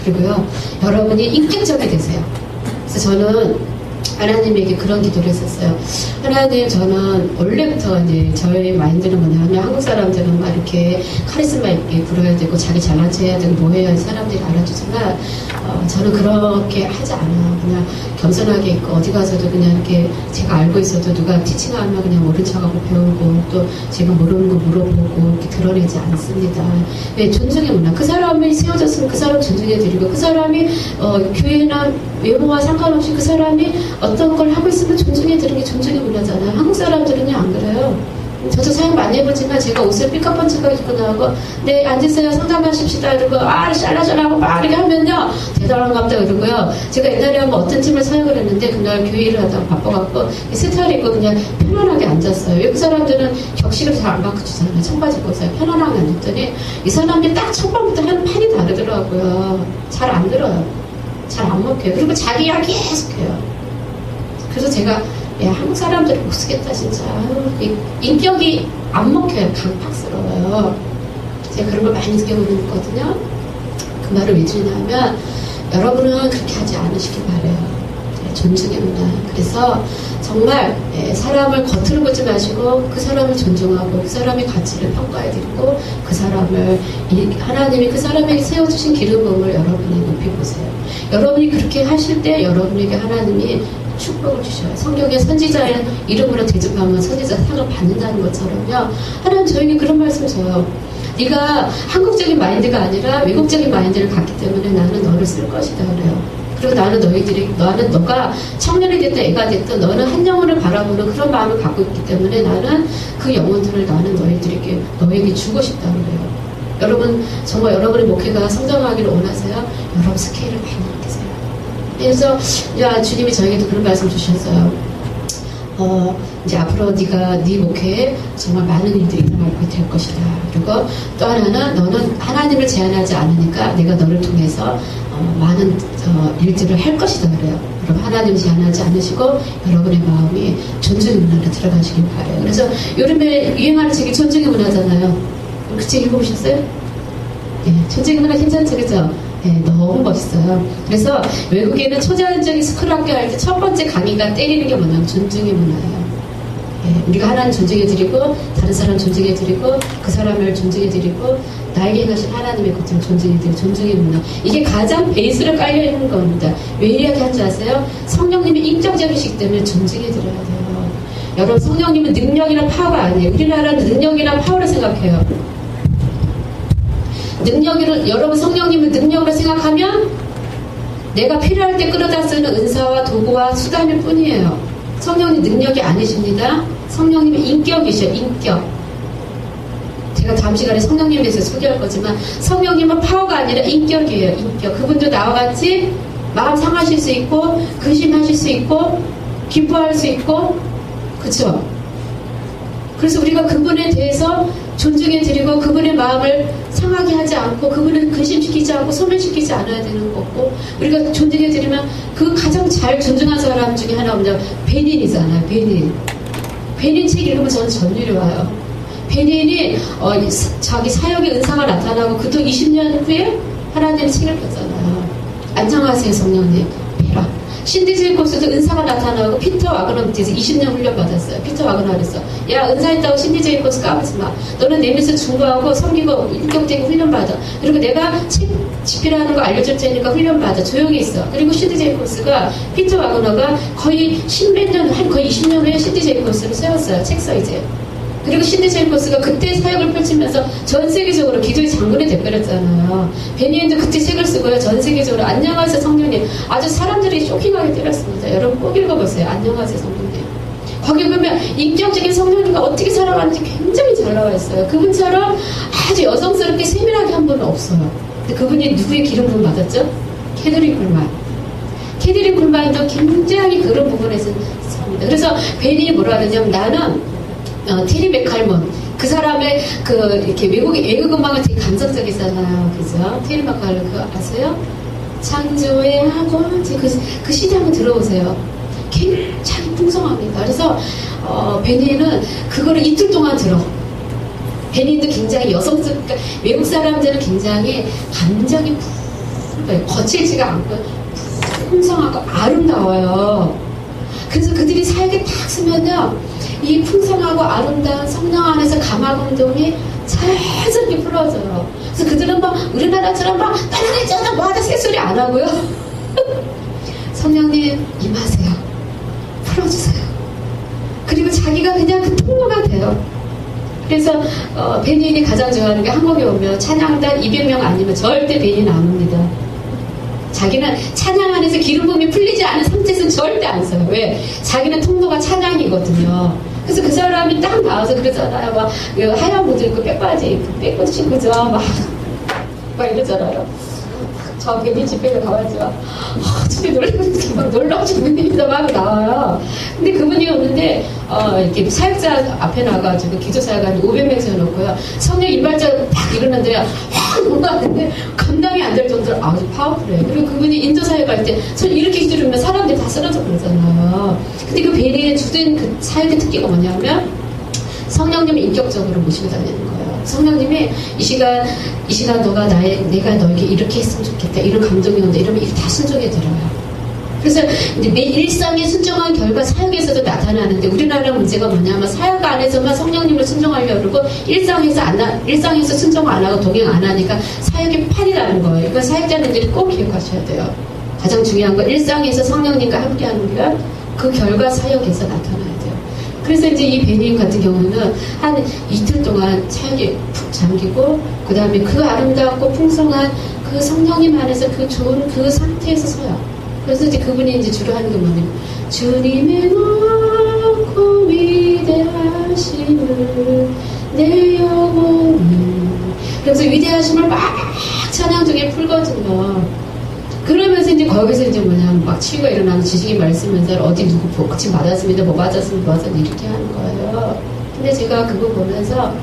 Speaker 1: 그리고요, 여러분이 인격적이 되세요. 그래서 저는 하나님에게 그런 기도를 했었어요. 하나님, 저는 원래부터 이제 저의 마인드는 뭐냐면 한국 사람들은 막 이렇게 카리스마 있게 굴어야 되고 자기 잘난 체 해야 되고 뭐 해야 사람들이 알아주지만 저는 그렇게 하지 않아요. 그냥 겸손하게 있고 어디 가서도 그냥 이렇게 제가 알고 있어도 누가 티칭하면 그냥 모른 척하고 배우고 또 제가 모르는 거 물어보고 이렇게 드러내지 않습니다. 왜? 존중의 문화. 그 사람이 세워졌으면 그 사람 존중해드리고 그 사람이 교회나 외모와 상관없이 그 사람이 어떤 걸 하고 있으면 존중해드리는 게 존중의 문화잖아요. 한국 사람들은요 안 그래요. 저도 사용 많이 해보지만 제가 옷을 삐까뻔쩍하게 입고 나오고 네 앉으세요 상담하십시다 이러고 샬라샬라하고 막 이렇게 하면요 대단한 갑다 그러고요. 제가 옛날에 한번 어떤 팀을 사용을 했는데 그날 교회를 하다가 바빠갖고 스타일을 입고 그냥 편안하게 앉았어요. 외국 사람들은 격식을 잘 안 바꿔주잖아요. 청바지 입고 편안하게 앉았더니 이 사람이 딱 첫번부터 하는 판이 다르더라고요. 잘 안 들어요. 잘 안 먹혀요. 그리고 자기 이야기 계속해요. 그래서 제가 야, 한국 사람들 못 쓰겠다 진짜. 인격이 안 먹혀요. 강팍스러워요. 제가 그런 걸 많이 느껴보거든요. 그 말을 왜 드리냐면 여러분은 그렇게 하지 않으시길 바래요. 존중의 문화. 그래서 정말 사람을 겉으로 보지 마시고 그 사람을 존중하고 그 사람의 가치를 평가해드리고 그 사람을 하나님이 그 사람에게 세워주신 기름 부음을 여러분이 높이 보세요. 여러분이 그렇게 하실 때 여러분에게 하나님이 축복을 주셔요. 성경에 선지자의 이름으로 대접하면 선지자 상을 받는다는 것처럼요. 하나님 저에게 그런 말씀 줘요. 네가 한국적인 마인드가 아니라 외국적인 마인드를 갖기 때문에 나는 너를 쓸 것이다 그래요. 그리고 나는 너가 청년이 됐든 애가 됐든 너는 한 영혼을 바라보는 그런 마음을 갖고 있기 때문에 나는 그 영혼들을 나는 너에게 주고 싶다 그래요. 여러분 정말 여러분의 목회가 성장하기를 원하세요? 여러분 스케일을 많이 느끼세요. 그래서 주님이 저에게도 그런 말씀 주셨어요. 이제 앞으로 네 목회에 정말 많은 일들이 일어나게 될 것이다. 그리고 또 하나는 너는 하나님을 제한하지 않으니까 내가 너를 통해서 많은 일들을 할 것이다 그래요. 여러분 하나님 제한하지 않으시고 여러분의 마음이 존중의 문화로 들어가시길 바래요. 그래서 요즘에 유행하는 책이 존중의 문화잖아요. 그 책 읽어보셨어요? 네, 존중의 문화 괜찮죠, 그죠? 네, 너무 멋있어요. 그래서 외국에는 초자연적인 스쿨 학교 할 때 첫 번째 강의가 때리는 게 뭐냐면 존중의 문화예요. 네, 우리가 하나님 존중해드리고 다른 사람 존중해드리고 그 사람을 존중해드리고 나에게 행하신 하나님의 것들을 존중해드리고 존중의 문화. 이게 가장 베이스로 깔려있는 겁니다. 왜 이렇게 한지 아세요? 성령님이 인격적이시기 때문에 존중해드려야 돼요. 여러분 성령님은 능력이나 파워가 아니에요. 우리나라는 능력이나 파워를 생각해요. 여러분 성령님을 능력으로 생각하면 내가 필요할 때 끌어다 쓰는 은사와 도구와 수단일 뿐이에요. 성령님 능력이 아니십니다. 성령님은 인격이셔. 인격. 제가 다음 시간에 성령님에 대해서 소개할 거지만 성령님은 파워가 아니라 인격이에요. 인격. 그분도 나와 같이 마음 상하실 수 있고 근심하실 수 있고 기뻐할 수 있고 그쵸? 그래서 우리가 그분에 대해서 존중해드리고 그분의 마음을 상하게 하지 않고 그분을 근심시키지 않고 소멸시키지 않아야 되는 거고 우리가 존중해드리면 그 가장 잘 존중한 사람 중에 하나 뭐냐 베닌이잖아요. 베닌 책 읽으면 저는 전율이 와요. 베닌이 자기 사역의 은사가 나타나고 그도 20년 후에 하나님의 책을 폈잖아요. 안녕하세요 성령님 펴라. 신디 제이콥스도 은사가 나타나고 피터 와그너 밑에서 20년 훈련 받았어요. 피터 와그너 그랬어. 야 은사 있다고 신디 제이콥스 까불지 마. 너는 내 밑에서 중보하고 섬기고 인격되고 훈련 받아. 그리고 내가 책 집필하는 거 알려줄 테니까 훈련 받아. 조용히 있어. 그리고 신디 제이콥스가 피터 와그너가 거의 10몇 년 한 거의 20년 후에 신디 제이콥스를 세웠어요. 책 써 이제. 그리고 신디 제이콥스가 그때 사역을 펼치면서 전 세계적으로 기도의 장군이 돼버렸잖아요. 베니엔도 그때 책을 쓰고요. 전 세계적으로 안녕하세요 성령님. 아주 사람들이 쇼킹하게 때렸습니다. 여러분 꼭 읽어보세요. 안녕하세요 성령님. 거기 보면 인격적인 성령님과 어떻게 살아가는지 굉장히 잘 나와 있어요. 그분처럼 아주 여성스럽게 세밀하게 한 분은 없어요. 근데 그분이 누구의 기름 부음 받았죠? 캐더린 쿨만. 캐더린 쿨만도 굉장히 그런 부분에서 삽니다. 그래서 베니이 뭐라 하냐면 나는 테리 맥칼먼 그 사람의 이렇게 외국 음악은 되게 감성적이잖아요, 그죠? 테리 맥칼먼 그거 아세요? 창조의 하고 그 CD 한번 들어보세요. 굉장히 풍성합니다. 그래서 베니는 그거를 이틀 동안 들어. 베니도 굉장히 여성스럽게 외국 사람들은 굉장히 감정이 거칠지가 않고 풍성하고 아름다워요. 그래서 그들이 사역에 딱 쓰면요. 이 풍성하고 아름다운 성령 안에서 감화감동이 자연스럽게 풀어져요. 그래서 그들은 막 우리나라처럼 막 따라리 쩌다 뭐하다 새소리 안 하고요. 성령님 임하세요. 풀어주세요. 그리고 자기가 그냥 그 통로가 돼요. 그래서 베니인이 가장 좋아하는 게 한국에 오면 찬양단 200명 아니면 절대 베니인 안 옵니다. 자기는 찬양 안에서 기름 부음이 풀리지 않은 상태에서는 절대 안 써요. 왜? 자기는 통로가 찬양이거든요. 그래서 그 사람이 딱 나와서 그러잖아요. 막 하얀 옷 입고 백바지 입고 백바지 신고죠. 막 이러잖아요. 저 괜히 집회를 가가지고 집에 막 놀라워 죽는 일이다 막 나와요. 근데 그분이 오는데 이렇게 사역자 앞에 나가지고 기도사역가 500명 세워놓고요. 성령 일발자로 딱 이러는데 확 놀라는데 감당이 안 될 정도로 아주 파워풀해요. 그리고 그분이 인도사역할 때 저는 이렇게 기도하면 사람들이 다 쓰러져 그러잖아요. 근데 그 베리의 주된 그 사역의 특기가 뭐냐면 성령님을 인격적으로 모시고 다니는 거예요. 성령님이 이 시간 내가 너에게 이렇게 했으면 좋겠다. 이런 감동이 온다. 이러면 이게 다 순종해 들어요. 그래서 이제 내 일상에 순종한 결과 사역에서도 나타나는데 우리나라 문제가 뭐냐면 사역 안에서만 성령님을 순종하려고 그러고 일상에서 순종 안 하고 동행 안 하니까 사역이 판이라는 거예요. 이건 사역자님들이 꼭 기억하셔야 돼요. 가장 중요한 건 일상에서 성령님과 함께하는 게 그 결과 사역에서 나타나요. 그래서 이제 이 베님 같은 경우는 한 이틀 동안 사역에 푹 잠기고 그 다음에 그 아름답고 풍성한 그 성령님 안에서 그 좋은 그 상태에서 서요. 그래서 이제 그분이 이제 주로 하는 게 뭐냐면 주님의 높고 위대하심을 내 영혼이 그래서 위대하심을 막 찬양 중에 풀거든요. 그러면서 이제 거기서 이제 뭐냐면 막 치유가 일어나면 지식이 말씀면서 어디 누구 복지 받았습니다. 뭐 받았습니다. 뭐 받았습니다. 이렇게 하는 거예요. 근데 제가 그거 보면서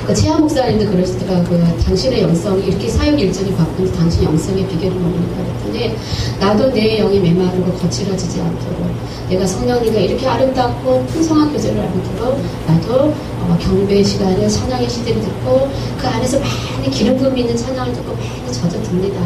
Speaker 1: 그 최하 목사님도 그러시더라고요. 당신의 영성이 이렇게 사역 일정이 바쁜데 당신 영성의 비결이 뭡니까? 그랬더니 나도 내 영이 메마르고 거칠어지지 않도록 내가 성령님과 이렇게 아름답고 풍성한 교제를 하도록 나도 경배의 시간에 찬양의 시대를 듣고 그 안에서 많이 기름 부음이 있는 찬양을 듣고 많이 젖어듭니다.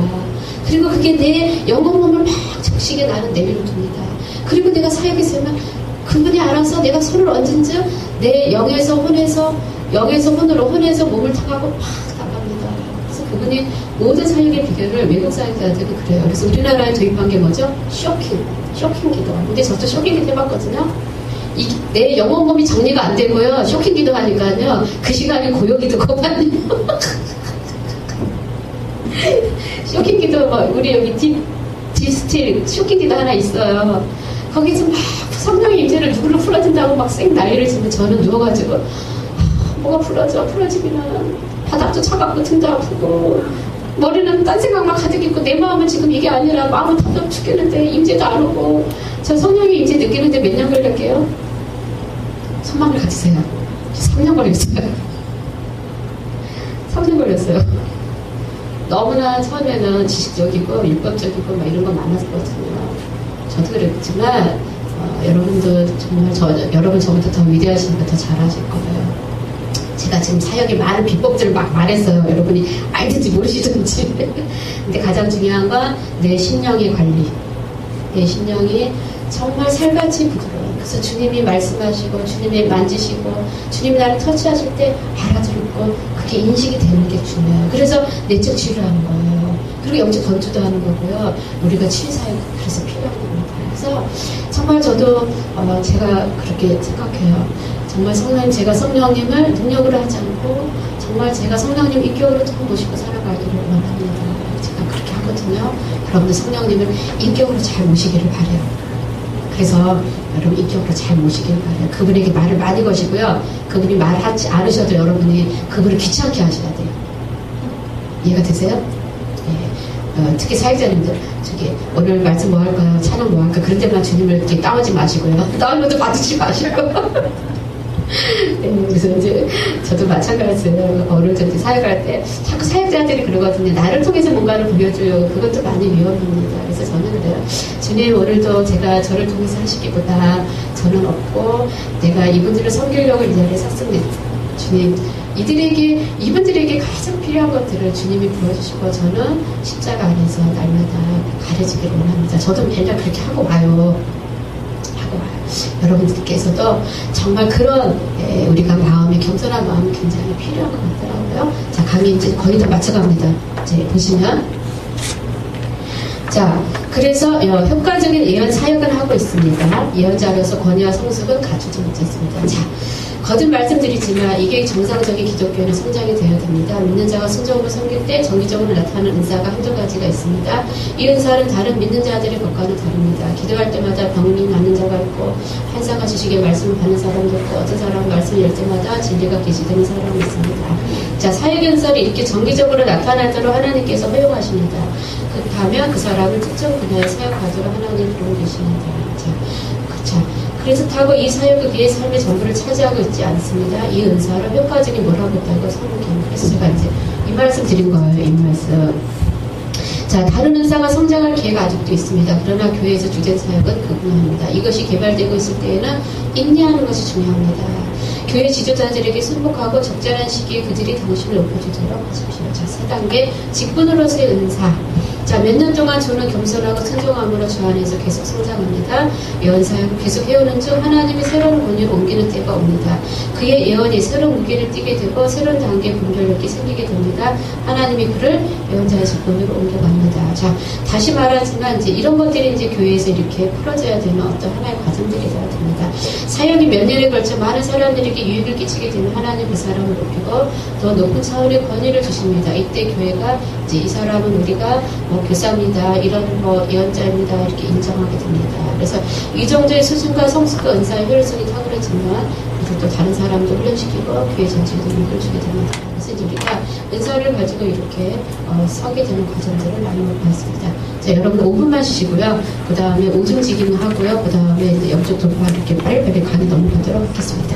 Speaker 1: 그리고 그게 내 영혼 몸을 막 적시게 나는 내비로 둡니다. 그리고 내가 사역에 서면 그분이 알아서 내가 손을 얹은 즉 내 영에서 혼에서 혼으로 혼에서 몸을 타가고 막 나갑니다. 그래서 그분이 모든 사역의 비결을 외국 사역자들도 그래요. 그래서 우리나라에 도입한 게 뭐죠? 쇼킹 기도. 근데 저도 쇼킹 기도 해봤거든요. 내 영혼 몸이 정리가 안 되고요. 쇼킹 기도 하니까요. 그 시간에 고요기 듣고 받네요. 쇼킹 기도, 우리 여기 디스틸 쇼킹 기도 하나 있어요. 거기서 막 성령의 임재를 누구를 풀어준다고 막 쌩 난리를 치면 저는 누워가지고 뭐가 풀어지기는 바닥도 차갑고 등도 아프고 머리는 딴 생각만 가득 있고 내 마음은 지금 이게 아니라 마음은 답답 죽겠는데 임재도 안 오고 저 성령의 임재 느끼는데 몇 년 걸릴게요? 천만을 가지세요. 3년 걸렸어요. 3년 걸렸어요. 너무나 처음에는 지식적이고 율법적이고 막 이런 거 많았거든요. 저도 그랬지만 여러분도 정말 여러분 저보다 더 위대하시니까 더 잘하실 거예요. 제가 지금 사역의 많은 비법들을 막 말했어요. 여러분이 알든지 모르시든지. 근데 가장 중요한 건 내 심령의 관리. 내 심령이 정말 살같이 부드러워요. 그래서 주님이 말씀하시고 주님이 만지시고 주님이 나를 터치하실 때 알아들고 그게 인식이 되는 게 중요해요. 그래서 내적 치유를 하는 거예요. 그리고 영적 건조도 하는 거고요. 우리가 치유사역이 그래서 필요한 겁니다. 그래서 정말 저도 제가 그렇게 생각해요. 정말 제가 성령님을 능력으로 하지 않고 정말 제가 성령님 인격으로 더 모시고 살아가기를 원합니다. 제가 그렇게 하거든요. 여러분들 성령님을 인격으로 잘 모시기를 바래요. 그래서 여러분 인격으로 잘 모시기를 바래요. 그분에게 말을 많이 거시고요. 그분이 말하지 않으셔도 여러분이 그분을 귀찮게 하셔야 돼요. 이해가 되세요? 네. 특히 사역자님들 오늘 말씀 뭐 할까요? 찬양 뭐 할까? 그런 데만 주님을 이렇게 따오지 마시고요. 따오는 것도 받으지 마시고. 네, 그래서 이제 저도 마찬가지예요. 어느 정도 사역할 때 자꾸 사역자들이 그러거든요. 나를 통해서 뭔가를 보여줘요. 그것도 많이 위험합니다. 그래서 저는 그래요. 주님 오늘도 제가 저를 통해서 하시기보다 저는 없고 내가 이분들을 섬기려고 이 자리에 섰습니다. 주님 이분들에게 가장 필요한 것들을 주님이 보여주시고 저는 십자가 안에서 날마다 가려지기를 원합니다. 저도 맨날 그렇게 하고 와요. 여러분들께서도 정말 그런 우리가 겸손한 마음이 굉장히 필요한 것 같더라고요. 자, 강의 이제 거의 다 맞춰갑니다. 이제 보시면 자, 그래서 효과적인 예언 사역을 하고 있습니다. 예언자로서 권위와 성숙은 갖추지 못했습니다. 자, 거듭 말씀드리지만 이게 정상적인 기독교는 성장이 되어야 됩니다. 믿는 자가 순종으로 섬길 때 정기적으로 나타나는 은사가 한두 가지가 있습니다. 이 은사는 다른 믿는 자들의 것과는 다릅니다. 기도할 때마다 병이 낫는 자가 있고 환상과 지식의 말씀을 받는 사람도 있고 어떤 사람은 말씀을 열 때마다 진리가 계시되는 사람이 있습니다. 자, 사역 은사를 이렇게 정기적으로 나타날 대로 하나님께서 허용하십니다. 그렇다면 그 사람을 특정 분야에 사역하도록 하나님 부르고 계십니다. 자, 그렇다고 이 사역이 그의 삶의 전부를 차지하고 있지 않습니다. 이 은사를 효과적인 뭐라고 했다고 성경 그래서 제가 이제 이 말씀 드린 거예요. 이 말씀. 자, 다른 은사가 성장할 기회가 아직도 있습니다. 그러나 교회에서 주된 사역은 그분입니다. 이것이 개발되고 있을 때에는 인내하는 것이 중요합니다. 교회 지도자들에게 순복하고 적절한 시기에 그들이 당신을 높여주도록 하십시오. 자, 4단계 직분으로서의 은사. 자, 몇 년 동안 저는 겸손하고 순종함으로 주 안에서 계속 성장합니다. 예언 사역을 계속 해오는 중 하나님이 새로운 권위로 옮기는 때가 옵니다. 그의 예언이 새로운 무게를 띠게 되고 새로운 단계의 분별력이 생기게 됩니다. 하나님이 그를 예언자의 직분으로 옮겨갑니다. 자, 다시 말하지만 이제 이런 것들이 이제 교회에서 이렇게 풀어져야 되는 어떤 하나의 과정들이 되어야 됩니다. 사역이 몇 년에 걸쳐 많은 사람들에게 유익을 끼치게 되면 하나님 그 사람을 높이고 더 높은 차원의 권위를 주십니다. 이때 교회가 이제 이 사람은 우리가 교사입니다. 이런 예언자입니다. 이렇게 인정하게 됩니다. 그래서 이 정도의 수준과 성숙과 은사의 효율성이 탁월해지면 그래서 또 다른 사람도 훈련시키고 교회 전체도 이끌 주게 됩니다. 그래서 이제 우리가 은사를 가지고 이렇게 서게 되는 과정들을 나누어 보았습니다. 자, 여러분 5분만 쉬시고요. 그 다음에 오줌지기는 하고요. 그 다음에 이제 영적 돌파 이렇게 빨리빨리 강의 넘어가도록 하겠습니다.